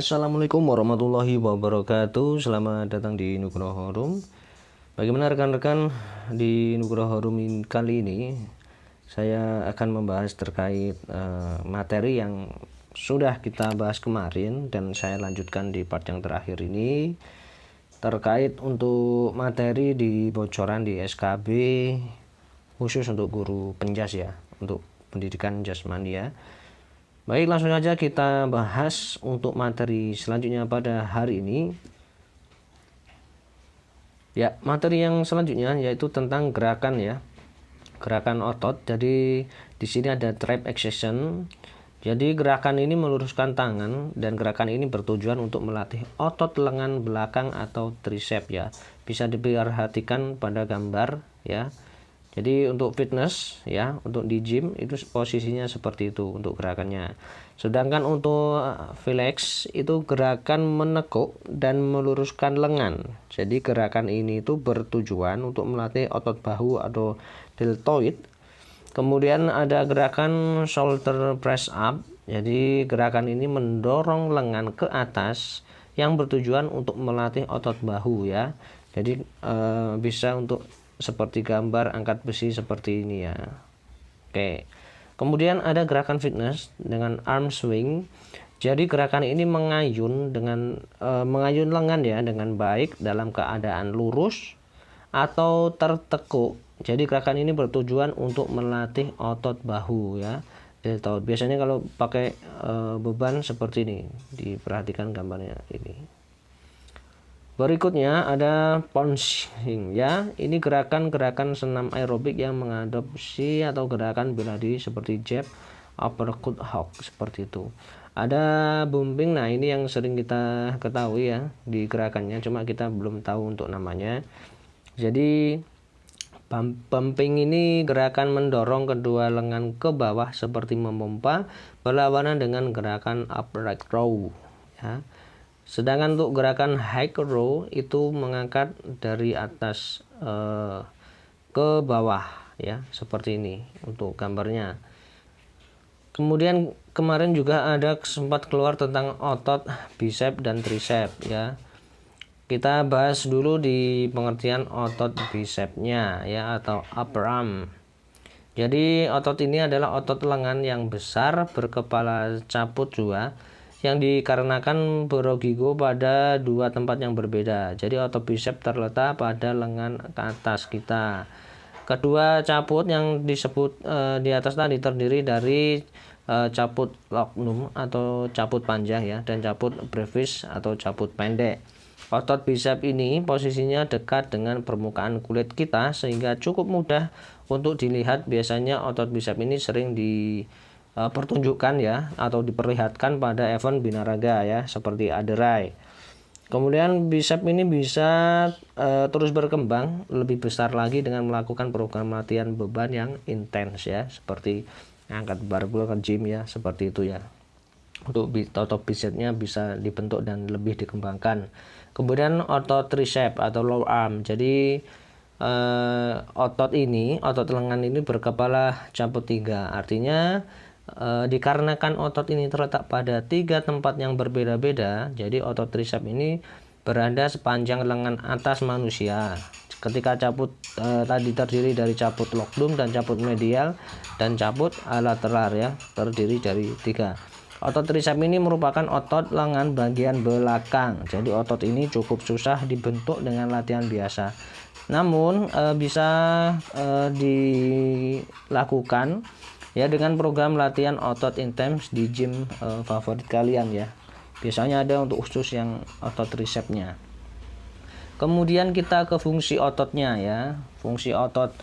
Assalamualaikum warahmatullahi wabarakatuh. Selamat datang di Nugroho Room. Bagaimana rekan-rekan, di Nugroho Room kali ini saya akan membahas terkait materi yang sudah kita bahas kemarin dan saya lanjutkan di part yang terakhir ini terkait untuk materi di bocoran di SKB khusus untuk guru penjas ya, untuk pendidikan jasmani ya. Baik, langsung saja kita bahas untuk materi selanjutnya pada hari ini. Ya, materi yang selanjutnya yaitu tentang gerakan ya. Gerakan otot. Jadi di sini ada trap extension. Jadi gerakan ini meluruskan tangan dan gerakan ini bertujuan untuk melatih otot lengan belakang atau tricep ya. Bisa diperhatikan pada gambar ya. Jadi untuk fitness ya, untuk di gym itu posisinya seperti itu untuk gerakannya. Sedangkan untuk flex itu gerakan menekuk dan meluruskan lengan. Jadi gerakan ini itu bertujuan untuk melatih otot bahu atau deltoid. Kemudian ada gerakan shoulder press up. Jadi gerakan ini mendorong lengan ke atas yang bertujuan untuk melatih otot bahu ya. Jadi bisa untuk seperti gambar angkat besi seperti ini ya. Oke. Kemudian ada gerakan fitness dengan arm swing. Jadi gerakan ini mengayun dengan mengayun lengan ya dengan baik dalam keadaan lurus atau tertekuk. Jadi gerakan ini bertujuan untuk melatih otot bahu ya. Deltoid. Biasanya kalau pakai beban seperti ini, diperhatikan gambarnya ini. Berikutnya ada punching ya. Ini gerakan-gerakan senam aerobik yang mengadopsi atau gerakan bela diri seperti jab, uppercut, hook seperti itu. Ada bumping. Nah, ini yang sering kita ketahui ya di gerakannya, cuma kita belum tahu untuk namanya. Jadi pumping ini gerakan mendorong kedua lengan ke bawah seperti memompa, berlawanan dengan gerakan upright row ya. Sedangkan untuk gerakan high row itu mengangkat dari atas ke bawah ya, seperti ini untuk gambarnya. Kemudian kemarin juga ada sempat keluar tentang otot bicep dan tricep ya. Kita bahas dulu di pengertian otot bicepnya ya, atau upper arm. Jadi otot ini adalah otot lengan yang besar berkepala caput dua yang dikarenakan berogigo pada dua tempat yang berbeda. Jadi otot bicep terletak pada lengan ke atas kita. Kedua caput yang disebut di atas tadi terdiri dari caput locnum atau caput panjang ya, dan caput brevis atau caput pendek. Otot bicep ini posisinya dekat dengan permukaan kulit kita sehingga cukup mudah untuk dilihat. Biasanya otot bicep ini sering dipertunjukkan ya atau diperlihatkan pada event binaraga ya, seperti aderai. Kemudian bicep ini bisa terus berkembang lebih besar lagi dengan melakukan program latihan beban yang intens ya, seperti angkat barbel ke gym ya, seperti itu ya. Untuk otot bicepnya bisa dibentuk dan lebih dikembangkan. Kemudian otot tricep atau lower arm. Jadi otot lengan ini berkepala caput tiga. Artinya dikarenakan otot ini terletak pada tiga tempat yang berbeda-beda, jadi otot tricep ini berada sepanjang lengan atas manusia. Ketika caput tadi terdiri dari caput locnum dan caput medial dan caput lateral ya, terdiri dari tiga. Otot tricep ini merupakan otot lengan bagian belakang. Jadi otot ini cukup susah dibentuk dengan latihan biasa. Namun bisa dilakukan ya dengan program latihan otot intens di gym favorit kalian ya. Biasanya ada untuk khusus yang otot tricepnya. Kemudian kita ke fungsi ototnya ya. Fungsi otot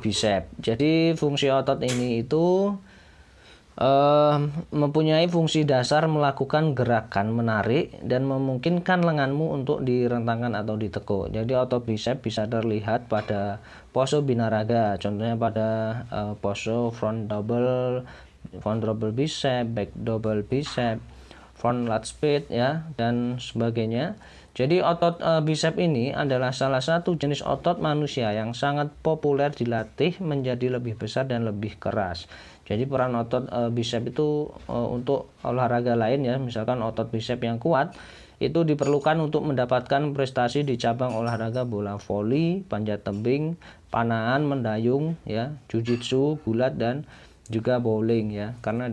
bicep. Jadi fungsi otot ini itu mempunyai fungsi dasar melakukan gerakan menarik dan memungkinkan lenganmu untuk direntangkan atau ditekuk. Jadi otot bicep bisa terlihat pada pose binaraga, contohnya pada pose front double bicep, back double bicep, front lat speed ya, dan sebagainya. Jadi otot bicep ini adalah salah satu jenis otot manusia yang sangat populer dilatih menjadi lebih besar dan lebih keras. Jadi peran otot bicep itu untuk olahraga lain ya, misalkan otot bicep yang kuat itu diperlukan untuk mendapatkan prestasi di cabang olahraga bola voli, panjat tebing, panahan, mendayung ya, jujitsu, gulat, dan juga bowling ya, karena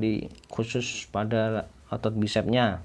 khusus pada otot bicepnya.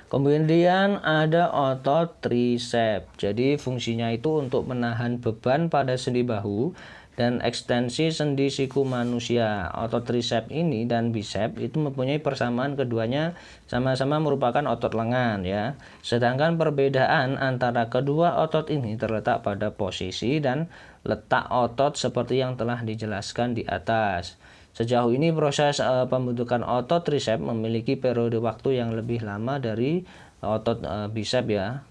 Kemudian ada otot tricep. Jadi fungsinya itu untuk menahan beban pada sendi bahu dan ekstensi sendi siku manusia. Otot tricep ini dan bicep itu mempunyai persamaan, keduanya sama-sama merupakan otot lengan ya. Sedangkan perbedaan antara kedua otot ini terletak pada posisi dan letak otot seperti yang telah dijelaskan di atas. Sejauh ini proses pembentukan otot tricep memiliki periode waktu yang lebih lama dari otot bicep ya.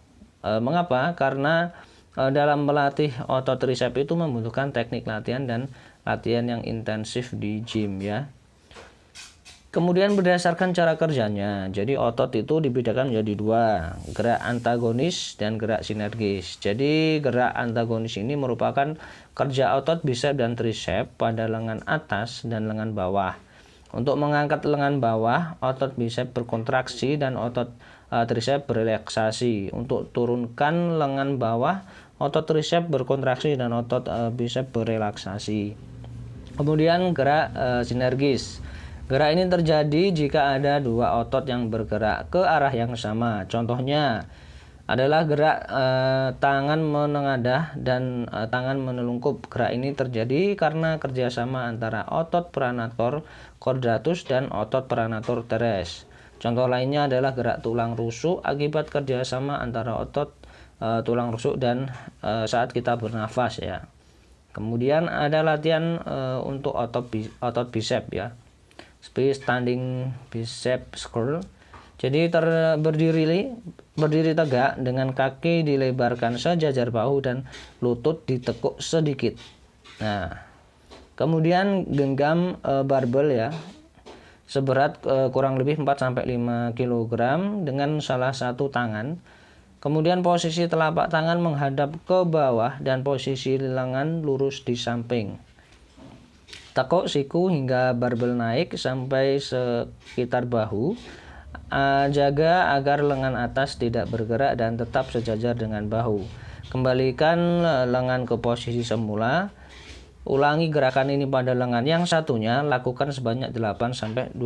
Mengapa? Karena dalam melatih otot tricep itu membutuhkan teknik latihan dan latihan yang intensif di gym ya. Kemudian berdasarkan cara kerjanya, jadi otot itu dibedakan menjadi dua, gerak antagonis dan gerak sinergis. Jadi gerak antagonis ini merupakan kerja otot bicep dan tricep pada lengan atas dan lengan bawah. Untuk mengangkat lengan bawah, otot bicep berkontraksi dan otot tricep berelaksasi. Untuk turunkan lengan bawah, otot tricep berkontraksi dan otot bicep berelaksasi. Kemudian gerak sinergis. Gerak ini terjadi jika ada dua otot yang bergerak ke arah yang sama. Contohnya adalah gerak tangan menengadah dan tangan menelungkup. Gerak ini terjadi karena kerjasama antara otot pronator quadratus dan otot pronator teres. Contoh lainnya adalah gerak tulang rusuk akibat kerjasama antara otot tulang rusuk dan saat kita bernafas ya. Kemudian ada latihan untuk otot bicep ya. Standing bicep curl. Jadi berdiri tegak dengan kaki dilebarkan sejajar bahu dan lutut ditekuk sedikit. Nah, kemudian genggam barbel ya, seberat kurang lebih 4-5 kg dengan salah satu tangan. Kemudian posisi telapak tangan menghadap ke bawah dan posisi lengan lurus di samping. Tekuk siku hingga barbel naik sampai sekitar bahu. Jaga agar lengan atas tidak bergerak dan tetap sejajar dengan bahu. Kembalikan lengan ke posisi semula. Ulangi gerakan ini pada lengan yang satunya, lakukan sebanyak 8-12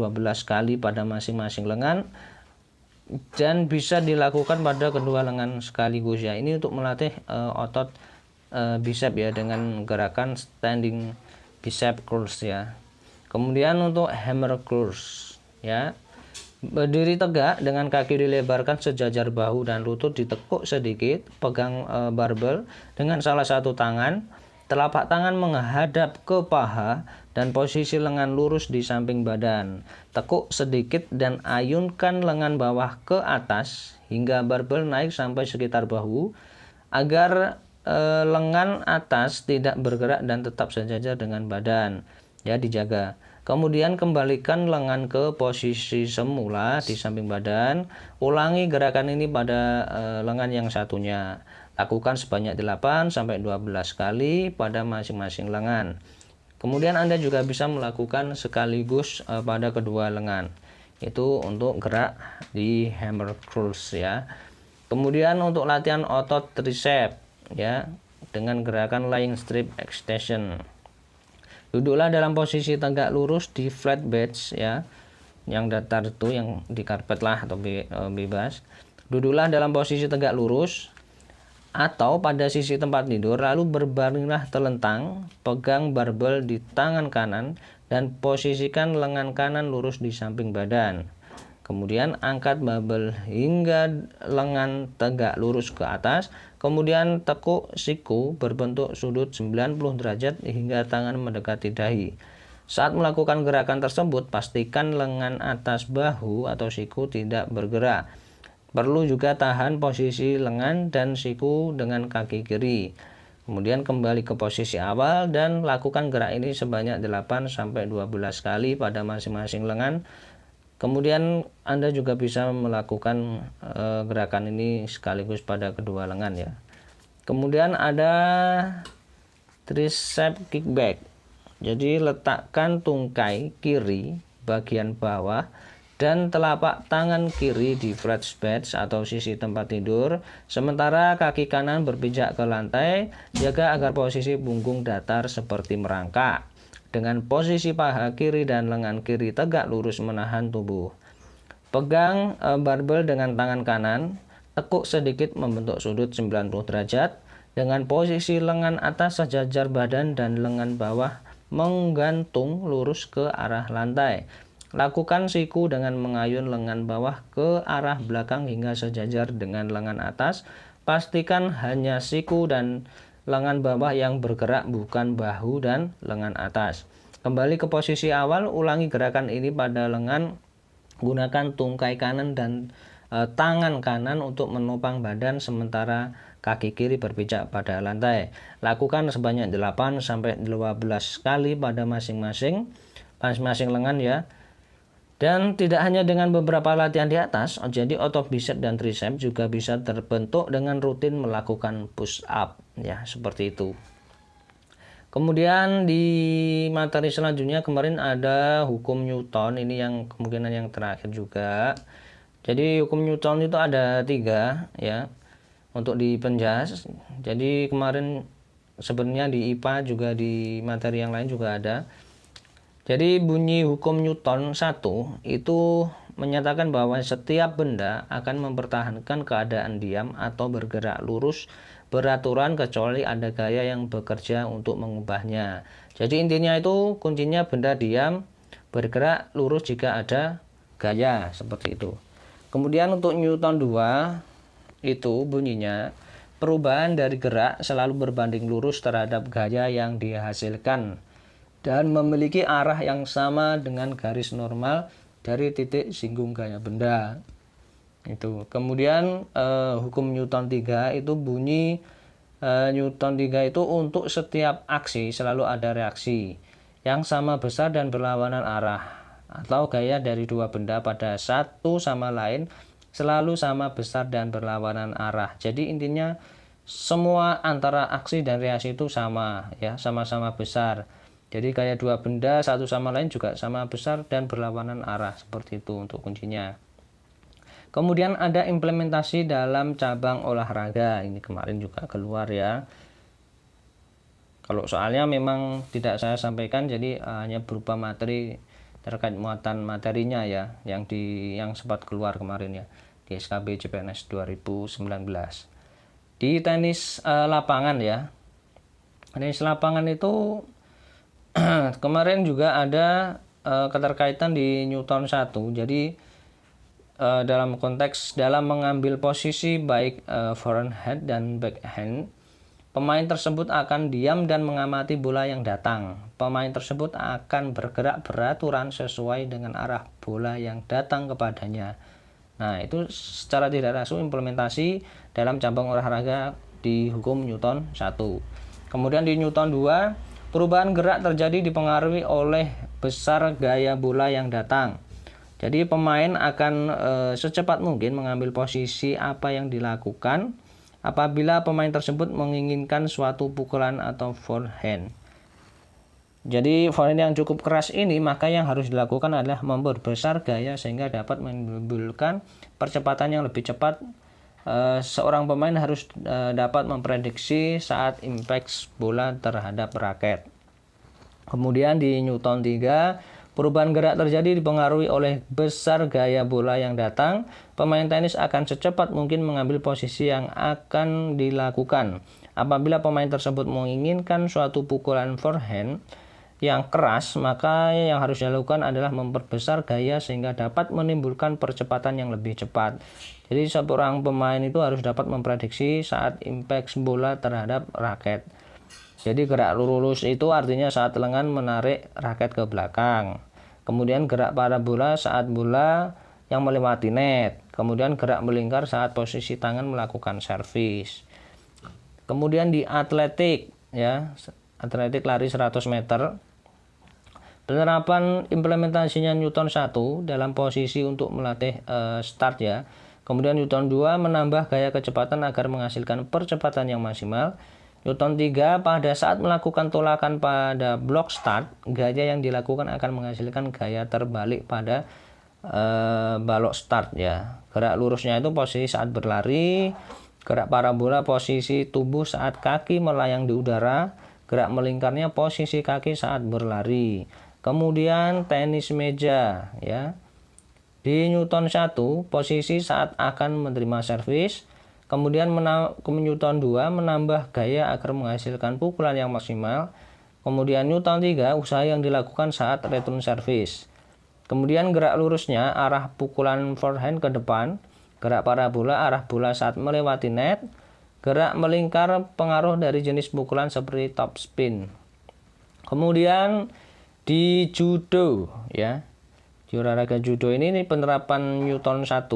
kali pada masing-masing lengan dan bisa dilakukan pada kedua lengan sekaligus ya. Ini untuk melatih otot bicep ya, dengan gerakan standing bicep curls ya. Kemudian untuk hammer curls ya, berdiri tegak dengan kaki dilebarkan sejajar bahu dan lutut ditekuk sedikit. Pegang barbel dengan salah satu tangan, telapak tangan menghadap ke paha dan posisi lengan lurus di samping badan. Tekuk sedikit dan ayunkan lengan bawah ke atas hingga barbel naik sampai sekitar bahu agar lengan atas tidak bergerak dan tetap sejajar dengan badan ya, dijaga. Kemudian kembalikan lengan ke posisi semula di samping badan. Ulangi gerakan ini pada lengan yang satunya. Lakukan sebanyak 8-12 kali pada masing-masing lengan. Kemudian Anda juga bisa melakukan sekaligus pada kedua lengan. Itu untuk gerak di hammer curls ya. Kemudian untuk latihan otot tricep ya, dengan gerakan lying strip extension. Duduklah dalam posisi tegak lurus di flat bench ya, yang datar itu, yang di karpet lah atau bebas. Duduklah dalam posisi tegak lurus atau pada sisi tempat tidur, lalu berbaringlah telentang, pegang barbel di tangan kanan dan posisikan lengan kanan lurus di samping badan. Kemudian angkat barbel hingga lengan tegak lurus ke atas. Kemudian tekuk siku berbentuk sudut 90 derajat hingga tangan mendekati dahi. Saat melakukan gerakan tersebut, pastikan lengan atas bahu atau siku tidak bergerak. Perlu juga tahan posisi lengan dan siku dengan kaki kiri. Kemudian kembali ke posisi awal dan lakukan gerak ini sebanyak 8-12 kali pada masing-masing lengan Kemudian Anda juga bisa melakukan gerakan ini sekaligus pada kedua lengan ya. Kemudian ada tricep kickback. Jadi letakkan tungkai kiri bagian bawah dan telapak tangan kiri di flat bed atau sisi tempat tidur, sementara kaki kanan berpijak ke lantai. Jaga agar posisi punggung datar seperti merangkak, dengan posisi paha kiri dan lengan kiri tegak lurus menahan tubuh. Pegang barbel dengan tangan kanan, tekuk sedikit membentuk sudut 90 derajat, dengan posisi lengan atas sejajar badan dan lengan bawah menggantung lurus ke arah lantai. Lakukan siku dengan mengayun lengan bawah ke arah belakang hingga sejajar dengan lengan atas. Pastikan hanya siku dan lengan bawah yang bergerak, bukan bahu dan lengan atas. Kembali ke posisi awal, ulangi gerakan ini pada lengan. Gunakan tungkai kanan dan tangan kanan untuk menopang badan, sementara kaki kiri berpijak pada lantai. Lakukan sebanyak 8-12 kali pada masing-masing lengan ya. Dan tidak hanya dengan beberapa latihan di atas, jadi otot bicep dan tricep juga bisa terbentuk dengan rutin melakukan push up ya, seperti itu. Kemudian di materi selanjutnya kemarin ada hukum Newton, ini yang kemungkinan yang terakhir juga. Jadi hukum Newton itu ada 3 ya untuk di penjas. Jadi kemarin sebenarnya di IPA juga di materi yang lain juga ada. Jadi bunyi hukum Newton 1 itu menyatakan bahwa setiap benda akan mempertahankan keadaan diam atau bergerak lurus beraturan kecuali ada gaya yang bekerja untuk mengubahnya. Jadi intinya itu kuncinya benda diam, bergerak lurus jika ada gaya, seperti itu. Kemudian untuk Newton 2 itu bunyinya perubahan dari gerak selalu berbanding lurus terhadap gaya yang dihasilkan dan memiliki arah yang sama dengan garis normal dari titik singgung gaya benda. Itu. Kemudian hukum Newton 3 itu bunyi Newton 3 itu untuk setiap aksi selalu ada reaksi yang sama besar dan berlawanan arah, atau gaya dari dua benda pada satu sama lain selalu sama besar dan berlawanan arah. Jadi intinya semua antara aksi dan reaksi itu sama ya, sama-sama besar. Jadi kayak dua benda satu sama lain juga sama besar dan berlawanan arah, seperti itu untuk kuncinya. Kemudian ada implementasi dalam cabang olahraga, ini kemarin juga keluar ya. Kalau soalnya memang tidak saya sampaikan, jadi hanya berupa materi terkait muatan materinya ya, yang sempat keluar kemarin ya di SKB CPNS 2019. Di tenis lapangan ya, tenis lapangan itu kemarin juga ada keterkaitan di Newton 1. Jadi dalam konteks dalam mengambil posisi baik forehand dan backhand, pemain tersebut akan diam dan mengamati bola yang datang. Pemain tersebut akan bergerak beraturan sesuai dengan arah bola yang datang kepadanya. Nah, itu secara tidak langsung implementasi dalam cabang olahraga di hukum Newton 1. Kemudian di Newton 2, perubahan gerak terjadi dipengaruhi oleh besar gaya bola yang datang. Jadi pemain akan secepat mungkin mengambil posisi apa yang dilakukan apabila pemain tersebut menginginkan suatu pukulan atau forehand. Jadi forehand yang cukup keras ini, maka yang harus dilakukan adalah memperbesar gaya sehingga dapat menimbulkan percepatan yang lebih cepat. Seorang pemain harus dapat memprediksi saat impact bola terhadap raket. Kemudian di Newton 3, perubahan gerak terjadi dipengaruhi oleh besar gaya bola yang datang. Pemain tenis akan secepat mungkin mengambil posisi yang akan dilakukan. Apabila pemain tersebut menginginkan suatu pukulan forehand yang keras, maka yang harus dilakukan adalah memperbesar gaya sehingga dapat menimbulkan percepatan yang lebih cepat. Jadi seorang pemain itu harus dapat memprediksi saat impact bola terhadap raket. Jadi gerak lurus itu artinya saat lengan menarik raket ke belakang. Kemudian gerak pada bola saat bola yang melewati net. Kemudian gerak melingkar saat posisi tangan melakukan servis. Kemudian di atletik ya, atletik lari 100 meter. Penerapan implementasinya Newton 1 dalam posisi untuk melatih start ya. Kemudian Newton 2 menambah gaya kecepatan agar menghasilkan percepatan yang maksimal. Newton 3 pada saat melakukan tolakan pada blok start, gaya yang dilakukan akan menghasilkan gaya terbalik pada balok start ya. Gerak lurusnya itu posisi saat berlari, gerak parabola posisi tubuh saat kaki melayang di udara, gerak melingkarnya posisi kaki saat berlari. Kemudian tenis meja ya. Di Newton 1 posisi saat akan menerima servis. Kemudian Newton 2 menambah gaya agar menghasilkan pukulan yang maksimal. Kemudian Newton 3 usaha yang dilakukan saat return service. Kemudian gerak lurusnya arah pukulan forehand ke depan, gerak parabola arah bola saat melewati net, gerak melingkar pengaruh dari jenis pukulan seperti top spin. Kemudian di judo ya. Di olahraga judo ini penerapan Newton 1,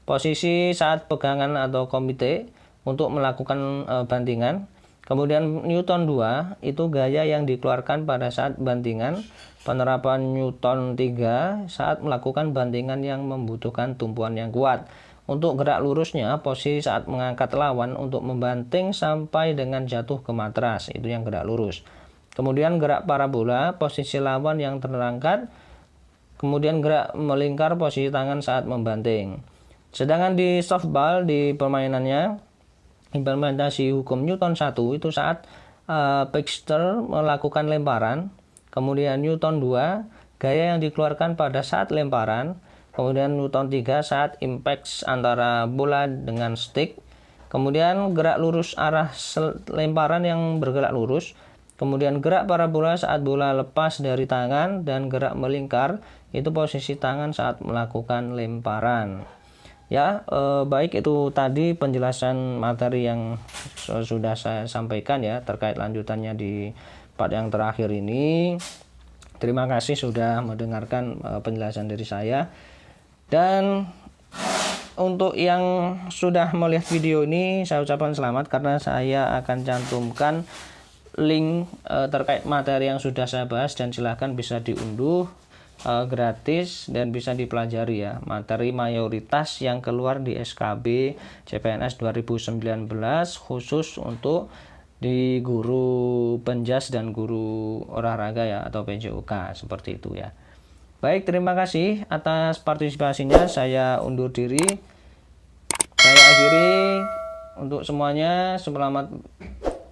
posisi saat pegangan atau komite untuk melakukan bantingan. Kemudian Newton 2 itu gaya yang dikeluarkan pada saat bantingan. Penerapan Newton 3 saat melakukan bantingan yang membutuhkan tumpuan yang kuat. Untuk gerak lurusnya posisi saat mengangkat lawan untuk membanting sampai dengan jatuh ke matras, itu yang gerak lurus. Kemudian gerak parabola posisi lawan yang terangkat. Kemudian gerak melingkar posisi tangan saat membanting. Sedangkan di softball di permainannya implementasi hukum Newton 1 itu saat pitcher melakukan lemparan. Kemudian Newton 2 gaya yang dikeluarkan pada saat lemparan. Kemudian Newton 3 saat impact antara bola dengan stick. Kemudian gerak lurus arah lemparan yang bergerak lurus. Kemudian gerak parabola saat bola lepas dari tangan, dan gerak melingkar itu posisi tangan saat melakukan lemparan. Ya, baik, itu tadi penjelasan materi yang sudah saya sampaikan ya terkait lanjutannya di part yang terakhir ini. Terima kasih sudah mendengarkan penjelasan dari saya. Dan untuk yang sudah melihat video ini saya ucapkan selamat, karena saya akan cantumkan link terkait materi yang sudah saya bahas, dan silahkan bisa diunduh gratis dan bisa dipelajari ya. Materi mayoritas yang keluar di SKB CPNS 2019 khusus untuk di guru penjas dan guru olahraga ya, atau PJOK, seperti itu ya. Baik, terima kasih atas partisipasinya. Saya undur diri. Saya akhiri untuk semuanya. Selamat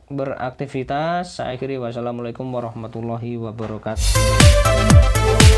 beraktivitas. Saya akhiri. Wassalamualaikum warahmatullahi wabarakatuh.